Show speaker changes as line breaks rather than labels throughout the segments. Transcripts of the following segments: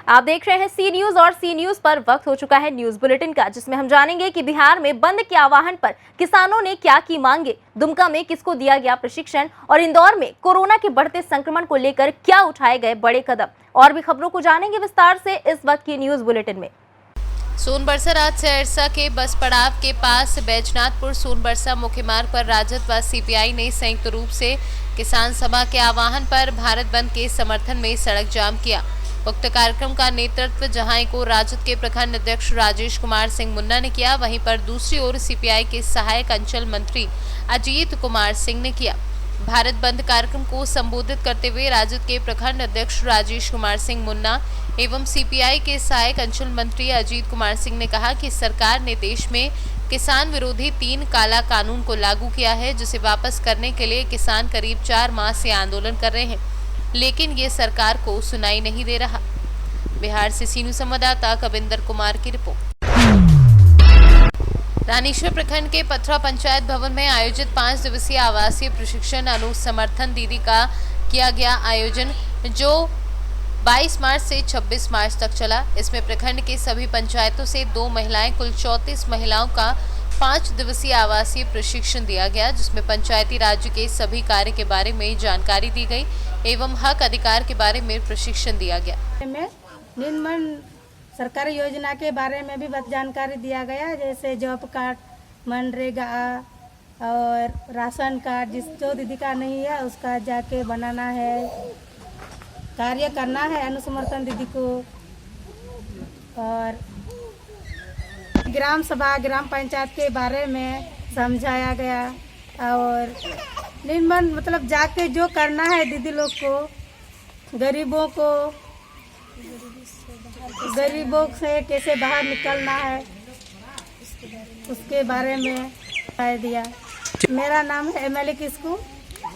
आप देख रहे हैं सी न्यूज और सी न्यूज पर वक्त हो चुका है न्यूज बुलेटिन का, जिसमें हम जानेंगे कि बिहार में बंद के आह्वान पर किसानों ने क्या की मांगे, दुमका में किसको दिया गया प्रशिक्षण और इंदौर में कोरोना के बढ़ते संक्रमण को लेकर क्या उठाए गए बड़े कदम। और भी खबरों को जानेंगे विस्तार से इस वक्त की न्यूज बुलेटिन में।
सोनबरसा राज सहरसा के बस पड़ाव के पास बैजनाथपुर सोनबरसा मुख्य मार्ग पर राजद व सीपीआई ने संयुक्त रूप से किसान सभा के आह्वान पर भारत बंद के समर्थन में सड़क जाम किया। उक्त कार्यक्रम का नेतृत्व जहां को राजद के प्रखंड अध्यक्ष राजेश कुमार सिंह मुन्ना ने किया, वहीं पर दूसरी ओर सीपीआई के सहायक अंचल मंत्री अजीत कुमार सिंह ने किया। भारत बंद कार्यक्रम को संबोधित करते हुए राजद के प्रखंड अध्यक्ष राजेश कुमार सिंह मुन्ना एवं सीपीआई के सहायक अंचल मंत्री अजीत कुमार सिंह ने कहा कि सरकार ने देश में किसान विरोधी 3 काला कानून को लागू किया है, जिसे वापस करने के लिए किसान करीब 4 माह से आंदोलन कर रहे हैं, लेकिन ये सरकार को सुनाई नहीं दे रहा। बिहार से सी न्यूज संवाददाता कविंदर कुमार की रिपोर्ट। रानीश्वर प्रखंड के पथरा पंचायत भवन में आयोजित 5 दिवसीय आवासीय प्रशिक्षण अनुसमर्थन दीदी का किया गया आयोजन, जो 22 मार्च से 26 मार्च तक चला। इसमें प्रखंड के सभी पंचायतों से 2 महिलाएं, कुल 34 महिलाओं का 5 दिवसीय आवासीय प्रशिक्षण दिया गया, जिसमें पंचायती राज्य के सभी कार्य के बारे में जानकारी दी गई एवं हक अधिकार के बारे में प्रशिक्षण दिया गया।
निम्न सरकारी योजना के बारे में भी जानकारी दिया गया, जैसे जॉब कार्ड, मनरेगा और राशन कार्ड। जो दीदी का नहीं है उसका जाके बनाना है, कार्य करना है अनुसमर्थन दीदी को। और ग्राम सभा, ग्राम पंचायत के बारे में समझाया गया और निम्न मतलब जाके जो करना है दीदी लोग को, गरीबों से कैसे बाहर निकलना है उसके बारे में बता दिया। मेरा नाम है एमएलए किस्कू।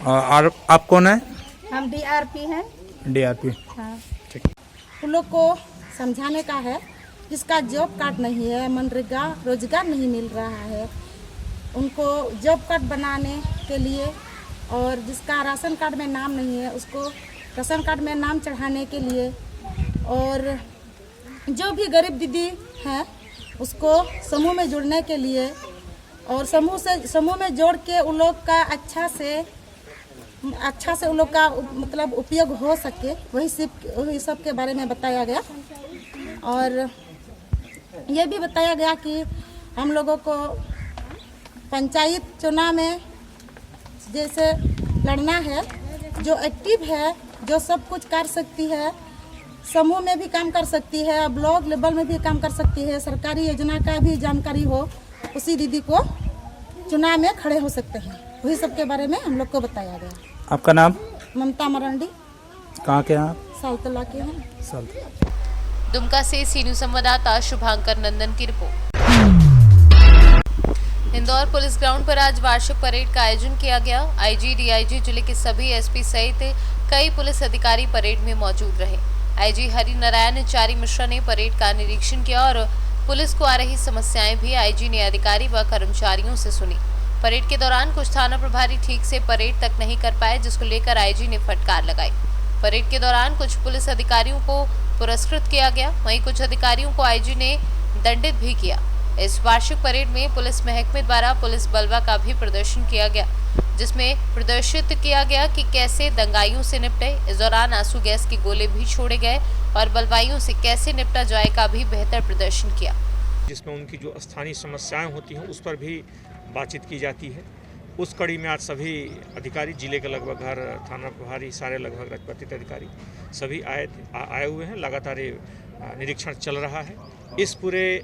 और आप कौन है?
हम डीआरपी हैं।
डीआरपी।
हाँ,
उन लोग को समझाने का है जिसका जॉब कार्ड नहीं है, मनरेगा रोजगार नहीं मिल रहा है, उनको जॉब कार्ड बनाने के लिए, और जिसका राशन कार्ड में नाम नहीं है उसको राशन कार्ड में नाम चढ़ाने के लिए, और जो भी गरीब दीदी हैं उसको समूह में जुड़ने के लिए, और समूह में जोड़ के उन लोग का अच्छा से उन लोग का मतलब उपयोग हो सके, वही सब के बारे में बताया गया। और ये भी बताया गया कि हम लोगों को पंचायत चुनाव में जैसे लड़ना है, जो एक्टिव है, जो सब कुछ कर सकती है, समूह में भी काम कर सकती है, ब्लॉक लेवल में भी काम कर सकती है, सरकारी योजना का भी जानकारी हो, उसी दीदी को चुनाव में खड़े हो सकते हैं। वही सब के बारे में हम लोग को बताया गया।
आपका नाम?
ममता मरांडी।
कहाँ के हैं आप?
सालतला के हैं।
दुमका से सी न्यूज संवाददाता शुभांकर नंदन की रिपोर्ट। इंदौर पुलिस ग्राउंड पर आज वार्षिक परेड का आयोजन किया गया। आईजी, डीआईजी, जिले के सभी एसपी सहित कई पुलिस अधिकारी परेड में मौजूद रहे। आईजी हरि नारायण चारी मिश्रा ने परेड का निरीक्षण किया और पुलिस को आ रही समस्याएं भी आईजी ने अधिकारी व कर्मचारियों से सुनी। परेड के दौरान कुछ थाना प्रभारी ठीक से परेड तक नहीं कर पाए, जिसको लेकर आईजी ने फटकार लगाई। परेड के दौरान कुछ पुलिस अधिकारियों को पुरस्कृत किया गया, वहीं कुछ अधिकारियों को आईजी ने दंडित भी किया। इस वार्षिक परेड में पुलिस महकमे द्वारा पुलिस बलवा का भी प्रदर्शन किया गया, जिसमें प्रदर्शित किया गया कि कैसे दंगाइयों से निपटे। इस दौरान आंसू गैस के गोले भी छोड़े गए और बलवाइयों से कैसे निपटा जाए का भी बेहतर प्रदर्शन किया,
जिसमें उनकी जो स्थानीय समस्याएं होती हैं उस पर भी बातचीत की जाती है। उस कड़ी में आज सभी अधिकारी, जिले के लगभग हर थाना प्रभारी, सारे लगभग राजपत्रित अधिकारी सभी आए हुए हैं। लगातार निरीक्षण चल रहा है। इस पूरे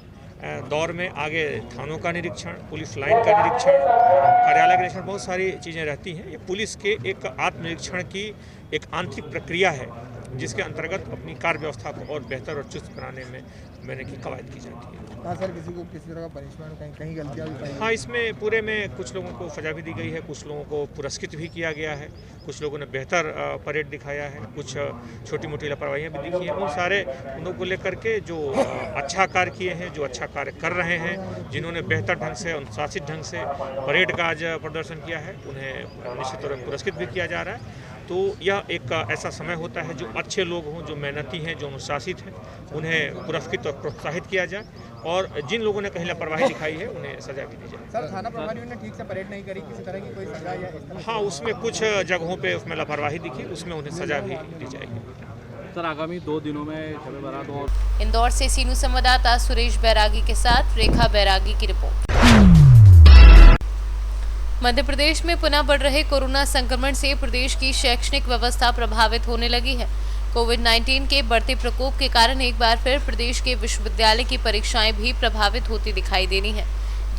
दौर में आगे थानों का निरीक्षण, पुलिस लाइन का निरीक्षण, कार्यालय का निरीक्षण, बहुत सारी चीज़ें रहती हैं। ये पुलिस के एक आत्मनिरीक्षण की एक आंतरिक प्रक्रिया है, जिसके अंतर्गत अपनी कार्य व्यवस्था को और बेहतर और चुस्त बनाने में की कवायद की जाती है।
सर, किसी को किसी तरह का पनिशमेंट, कहीं गलतियाँ भी पाई?
हाँ, इसमें पूरे में कुछ लोगों को सजा भी दी गई है, कुछ लोगों को पुरस्कृत भी किया गया है, कुछ लोगों ने बेहतर परेड दिखाया है, कुछ छोटी मोटी लापरवाहियाँ भी दिखी हैं। उन सारे उनको को लेकर के जो अच्छा कार्य किए हैं, जो अच्छा कार्य कर रहे हैं, जिन्होंने बेहतर ढंग से, अनुशासित ढंग से परेड का आज प्रदर्शन किया है, उन्हें निश्चित तौर पर पुरस्कृत भी किया जा रहा है। तो यह एक ऐसा समय होता है जो अच्छे लोग हों, जो मेहनती हैं, जो अनुशासित हैं, उन्हें पुरस्कृत और प्रोत्साहित किया जाए और जिन लोगों ने कहीं लापरवाही दिखाई है उन्हें सजा भी दी जाए।
सर, थाना प्रभारियों ने ठीक से परेड नहीं करी, किसी तरह की कोई सजा या इस तरह?
हाँ, उसमें कुछ जगहों पे उसमें लापरवाही दिखी, उसमें उन्हें सजा भी दी जाएगी।
सर, आगामी 2 दिनों में शब बारात और
इंदौर से सीनू संवाददाता सुरेश बैरागी के साथ रेखा बैरागी की रिपोर्ट। मध्य प्रदेश में पुनः बढ़ रहे कोरोना संक्रमण से प्रदेश की शैक्षणिक व्यवस्था प्रभावित होने लगी है। कोविड-19 के बढ़ते प्रकोप के कारण एक बार फिर प्रदेश के विश्वविद्यालय की परीक्षाएं भी प्रभावित होती दिखाई देनी है,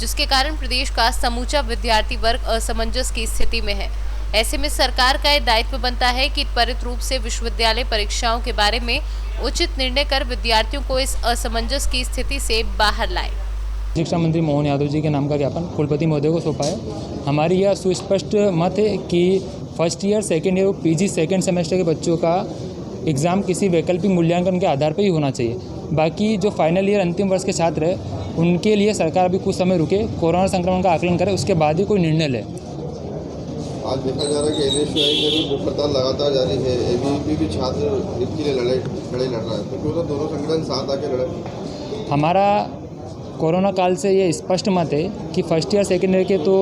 जिसके कारण प्रदेश का समूचा विद्यार्थी वर्ग असमंजस की स्थिति में है। ऐसे में सरकार का यह दायित्व बनता है कि त्वरित रूप से विश्वविद्यालय परीक्षाओं के बारे में उचित निर्णय कर विद्यार्थियों को इस असमंजस की स्थिति से बाहर लाए।
शिक्षा मंत्री मोहन यादव जी के नाम का ज्ञापन कुलपति महोदय को सौंपा है। हमारी यह सुस्पष्ट मत है कि फर्स्ट ईयर, सेकेंड ईयर और पीजी सेकेंड सेमेस्टर के बच्चों का एग्ज़ाम किसी वैकल्पिक मूल्यांकन के आधार पर ही होना चाहिए। बाकी जो फाइनल ईयर अंतिम वर्ष के छात्र हैं उनके लिए सरकार अभी कुछ समय रुके, कोरोना संक्रमण का आकलन करे, उसके बाद ही कोई निर्णय ले।
आज देखा जा रहा है कि NSUI में भी भूख हड़ताल लगातार जारी है, ABVP भी छात्र इसके लिए लड़ाई लड़ रहा है, तो क्यों तो दोनों संगठन साथ आके लड़े।
हमारा कोरोना काल से ये स्पष्ट मत है कि फर्स्ट ईयर सेकेंड ईयर के तो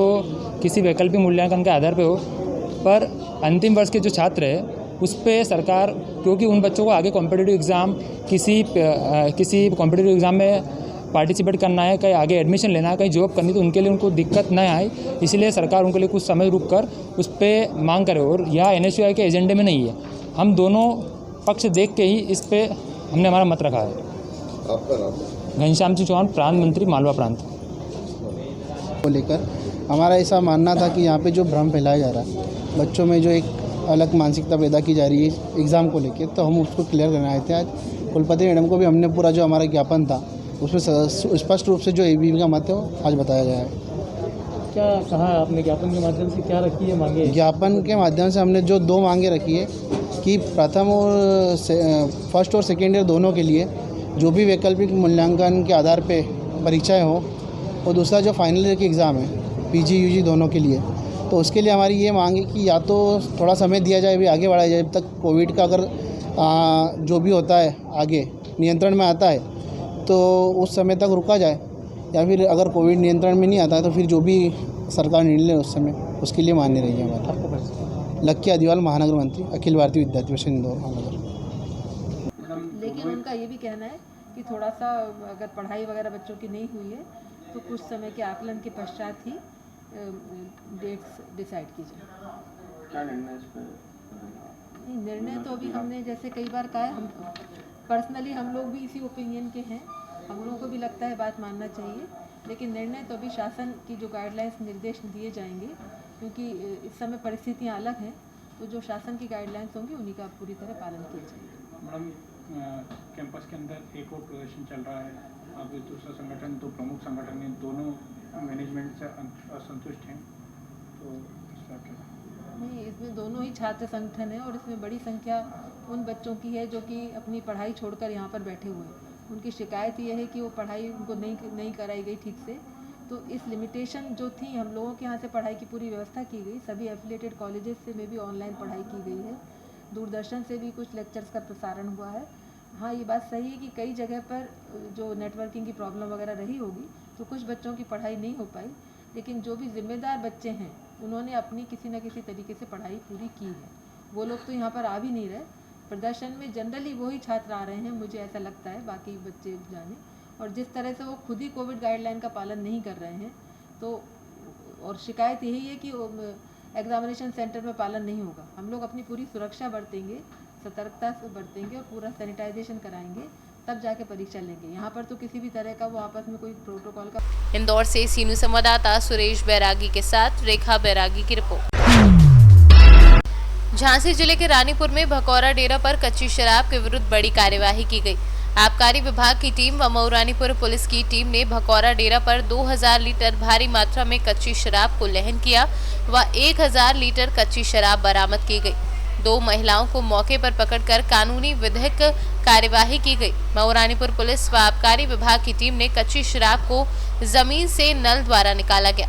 किसी वैकल्पिक मूल्यांकन के आधार पर हो, पर अंतिम वर्ष के जो छात्र हैं उस पर सरकार, क्योंकि उन बच्चों को आगे कॉम्पिटिटिव एग्ज़ाम किसी कॉम्पिटिटिव एग्ज़ाम में पार्टिसिपेट करना है, कहीं आगे एडमिशन लेना है, कहीं जॉब करनी, तो उनके लिए उनको दिक्कत न आए, इसलिए सरकार उनके लिए कुछ समय रुक कर उस पर मांग करे। और यह NSUI के एजेंडे में नहीं है, हम दोनों पक्ष देख के ही इस पर हमने हमारा मत रखा है।
आपका नाम?
घनश्याम सिंह चौहान, प्रांत मंत्री, मालवा प्रांत।
को लेकर हमारा ऐसा मानना था कि यहाँ पे जो भ्रम फैलाया जा रहा है, बच्चों में जो एक अलग मानसिकता पैदा की जा रही है एग्ज़ाम को लेकर, तो हम उसको क्लियर करने आए थे। आज कुलपति मैडम को भी हमने पूरा जो हमारा ज्ञापन था उसमें स्पष्ट रूप से जो ABVP का मत है वो आज बताया गया है।
क्या कहा आपने ज्ञापन के माध्यम से, क्या रखी है मांगे?
ज्ञापन के माध्यम से हमने जो 2 मांगे रखी है कि प्रथम और फर्स्ट और सेकेंड ईयर दोनों के लिए जो भी वैकल्पिक मूल्यांकन के आधार पे परीक्षाएं हो, और दूसरा जो फाइनल ईयर की एग्ज़ाम है PG UG दोनों के लिए, तो उसके लिए हमारी ये मांग है कि या तो थोड़ा समय दिया जाए, भी आगे बढ़ाया जाए, जब तक कोविड का अगर जो भी होता है आगे नियंत्रण में आता है तो उस समय तक रुका जाए, या फिर अगर कोविड नियंत्रण में नहीं आता है तो फिर जो भी सरकार निर्णय ले उस समय उसके लिए मान्य रहेगी हमारा। लक्की आदिवाल, महानगर मंत्री, अखिल भारतीय विद्यार्थी परिषद इंदौर महानगर।
लेकिन उनका ये भी कहना है कि थोड़ा सा अगर पढ़ाई वगैरह बच्चों की नहीं हुई है तो कुछ समय के आकलन के पश्चात ही डेट्स डिसाइड की जाए।
क्या निर्णय इस पर?
निर्णय तो अभी हमने जैसे कई बार कहा है, हम पर्सनली हम लोग भी इसी ओपिनियन के हैं, हम लोगों को भी लगता है बात मानना चाहिए, लेकिन निर्णय तो अभी शासन की जो गाइडलाइंस निर्देश दिए जाएंगे, क्योंकि इस समय परिस्थितियाँ अलग हैं, तो जो शासन की गाइडलाइंस होंगी उन्हीं का पूरी तरह पालन किया जाएगा।
मैडम, कैंपस के अंदर एक और प्रदर्शन चल रहा है, अभी दूसरा संगठन, तो प्रमुख संगठन है, दोनों मैनेजमेंट से असंतुष्ट हैं, तो इसका क्या?
नहीं, इसमें दोनों ही छात्र संगठन है और इसमें बड़ी संख्या उन बच्चों की है जो कि अपनी पढ़ाई छोड़कर यहाँ पर बैठे हुए हैं। उनकी शिकायत ये है कि वो पढ़ाई उनको नहीं कराई गई ठीक से, तो इस लिमिटेशन जो थी, हम लोगों के यहाँ से पढ़ाई की पूरी व्यवस्था की गई, सभी एफिलिएटेड कॉलेजेस से में भी ऑनलाइन पढ़ाई की गई है, दूरदर्शन से भी कुछ लेक्चर्स का प्रसारण हुआ है। हाँ, ये बात सही है कि कई जगह पर जो नेटवर्किंग की प्रॉब्लम वगैरह रही होगी तो कुछ बच्चों की पढ़ाई नहीं हो पाई, लेकिन जो भी जिम्मेदार बच्चे हैं उन्होंने अपनी किसी न किसी तरीके से पढ़ाई पूरी की है। वो लोग तो यहाँ पर आ भी नहीं रहे, प्रदर्शन में जनरली वही छात्र आ रहे हैं, मुझे ऐसा लगता है, बाकी बच्चे जाने। और जिस तरह से वो खुद ही कोविड गाइडलाइन का पालन नहीं कर रहे हैं, तो और शिकायत यही है कि एग्जामिनेशन सेंटर में पालन नहीं होगा। हम लोग अपनी पूरी सुरक्षा बरतेंगे, सतर्कता से बरतेंगे और पूरा सैनिटाइजेशन कराएंगे, तब जाके परीक्षा लेंगे। यहाँ पर तो किसी भी तरह का वो आपस में कोई प्रोटोकॉल का।
इंदौर से सीनू संवाददाता सुरेश बैरागी के साथ रेखा बैरागी की रिपोर्ट। झांसी जिले के रानीपुर में भकौरा डेरा पर कच्ची शराब के विरुद्ध बड़ी कार्यवाही की गई। आबकारी विभाग की टीम व मऊरानीपुर पुलिस की टीम ने भकौरा डेरा पर 2000 लीटर भारी मात्रा में कच्ची शराब को लहन किया व 1000 लीटर कच्ची शराब बरामद की गई। 2 महिलाओं को मौके पर पकड़कर कानूनी विधिक कार्यवाही की गई। मऊरानीपुर पुलिस व आबकारी विभाग की टीम ने कच्ची शराब को जमीन से नल द्वारा निकाला गया।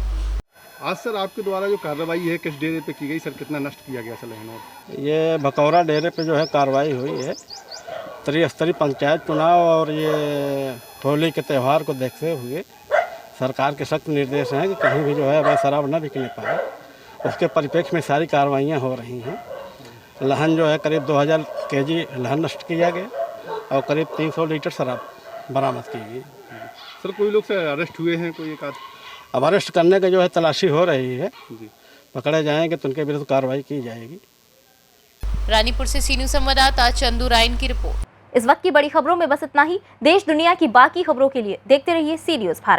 आज सर आपके द्वारा जो कार्रवाई है किस डेरे पे की गई सर, कितना नष्ट किया गया सर और?
ये भकौरा डेरे पे जो है कार्रवाई हुई है। त्रिस्तरीय पंचायत चुनाव और ये होली के त्यौहार को देखते हुए सरकार के सख्त निर्देश हैं कि कहीं भी जो है अवैध शराब न बिकने पाए। उसके परिप्रेक्ष्य में सारी कार्रवाइयाँ हो रही हैं। लहन जो है करीब 2000 केजी लहन नष्ट किया गया और करीब 300 लीटर शराब बरामद की गई।
सर कोई लोग सर अरेस्ट हुए हैं, कोई एक आध?
अब अरेस्ट करने के जो है तलाशी हो रही है, पकड़े जाएंगे तो उनके विरुद्ध कार्रवाई की जाएगी।
रानीपुर से सी न्यूज़ संवाददाता चंदू राइन की रिपोर्ट।
इस वक्त की बड़ी खबरों में बस इतना ही। देश दुनिया की बाकी खबरों के लिए देखते रहिए सी न्यूज़ भारत।